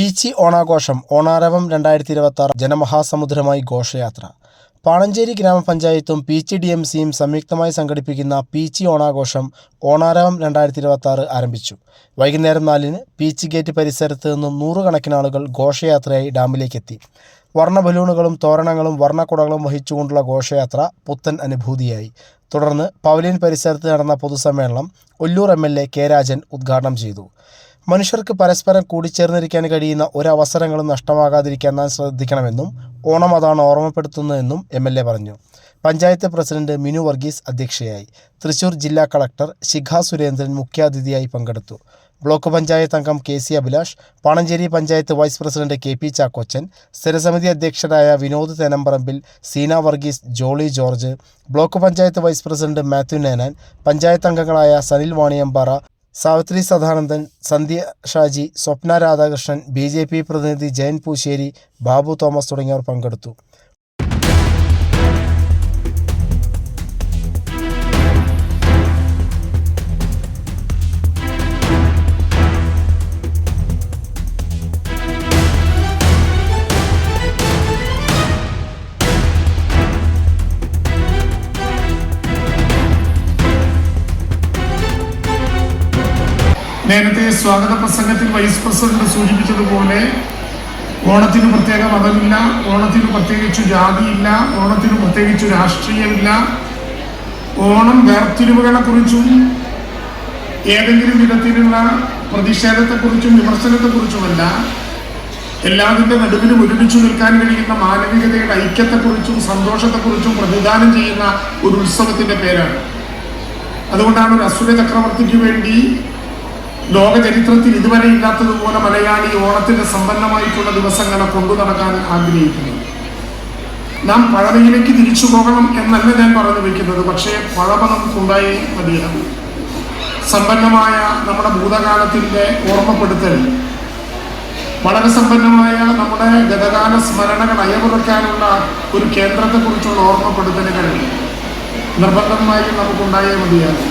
പീച്ചി ഓണാഘോഷം ഓണാരവം 2026 ജനമഹാസമുദ്രമായി ഘോഷയാത്ര. പാണഞ്ചേരി ഗ്രാമപഞ്ചായത്തും പീച്ചി DMCയും സംയുക്തമായി സംഘടിപ്പിക്കുന്ന പീച്ചി ഓണാഘോഷം ഓണാരവം 2026 ആരംഭിച്ചു. വൈകുന്നേരം 4-ന് പീച്ചി ഗേറ്റ് പരിസരത്ത് നിന്നും നൂറുകണക്കിന് ആളുകൾ ഘോഷയാത്രയായി ഡാമിലേക്കെത്തി. വർണ്ണ ബലൂണുകളും തോരണങ്ങളും വർണ്ണക്കുടകളും വഹിച്ചുകൊണ്ടുള്ള ഘോഷയാത്ര പുത്തൻ അനുഭൂതിയായി. തുടർന്ന് പവലിയൻ പരിസരത്ത് നടന്ന പൊതുസമ്മേളനം ഒല്ലൂർ MLA K. രാജൻ ഉദ്ഘാടനം ചെയ്തു. മനുഷ്യർക്ക് പരസ്പരം കൂടിച്ചേർന്നിരിക്കാൻ കഴിയുന്ന ഒരവസരങ്ങളും നഷ്ടമാകാതിരിക്കാൻ നാം ശ്രദ്ധിക്കണമെന്നും ഓണം അതാണ് ഓർമ്മപ്പെടുത്തുന്നതെന്നും MLA പറഞ്ഞു. പഞ്ചായത്ത് പ്രസിഡന്റ് മിനു വർഗീസ് അധ്യക്ഷയായി. തൃശൂർ ജില്ലാ കളക്ടർ ശിഖ സുരേന്ദ്രൻ മുഖ്യാതിഥിയായി പങ്കെടുത്തു. ബ്ലോക്ക് പഞ്ചായത്ത് അംഗം KC Abhilash, Panancheri panchayat vice president KP Chakochan, സ്ഥിരസമിതി അധ്യക്ഷരായ Vinod Thenamparambil, Seena Varghese, Jolly George, block panchayat vice president Mathew Nenan, panchayat അംഗങ്ങളായ സനിൽ വാണിയമ്പാറ, സാവിത്രി സദാനന്ദൻ, സന്ധ്യ ഷാജി, സ്വപ്ന രാധാകൃഷ്ണൻ, BJP പ്രതിനിധി ജയൻ പൂശ്ശേരി, ബാബു തോമസ് തുടങ്ങിയവർ പങ്കെടുത്തു. നേരത്തെ സ്വാഗത പ്രസംഗത്തിൽ വൈസ് പ്രസിഡന്റ് സൂചിപ്പിച്ചതുപോലെ ഓണത്തിന് പ്രത്യേക മതമില്ല, ഓണത്തിന് പ്രത്യേകിച്ചു ജാതിയില്ല, ഓണത്തിന് പ്രത്യേകിച്ചു രാഷ്ട്രീയമില്ല. ഓണം വേർതിരിവുകളെക്കുറിച്ചും ഏതെങ്കിലും വിധത്തിലുള്ള പ്രതിഷേധത്തെക്കുറിച്ചും വിമർശനത്തെക്കുറിച്ചുമല്ല, എല്ലാവരുടെ നടുവിലും ഒരുമിച്ചു നിൽക്കാൻ കഴിയുന്ന മാനവികതയുടെ ഐക്യത്തെക്കുറിച്ചും സന്തോഷത്തെക്കുറിച്ചും പ്രതിദാനം ചെയ്യുന്ന ഒരു ഉത്സവത്തിൻ്റെ പേരാണ്. അതുകൊണ്ടാണ് ഒരു അസുര ചക്രവർത്തിക്ക് വേണ്ടി ലോക ചരിത്രത്തിൽ ഇതുവരെ ഇല്ലാത്തതുപോലെ മലയാളി ഓണത്തിന്റെ സമ്പന്നമായിട്ടുള്ള ദിവസങ്ങളെ കൊണ്ടു നടക്കാൻ ആഗ്രഹിക്കുന്നത്. നാം പഴമയിലേക്ക് തിരിച്ചു പോകണം എന്നല്ല ഞാൻ പറഞ്ഞു വയ്ക്കുന്നത്, പക്ഷേ പഴമ നമുക്കുണ്ടായി മതിയാകും. സമ്പന്നമായ നമ്മുടെ ഭൂതകാലത്തിന്റെ ഓർമ്മപ്പെടുത്തൽ, വളരെ സമ്പന്നമായ നമ്മുടെ ഗതകാല സ്മരണകൾ അയവിറക്കാനുള്ള ഒരു കേന്ദ്രത്തെക്കുറിച്ചുള്ള ഓർമ്മപ്പെടുത്തലുകൾ നിർബന്ധമായും നമുക്കുണ്ടായേ മതിയാകും.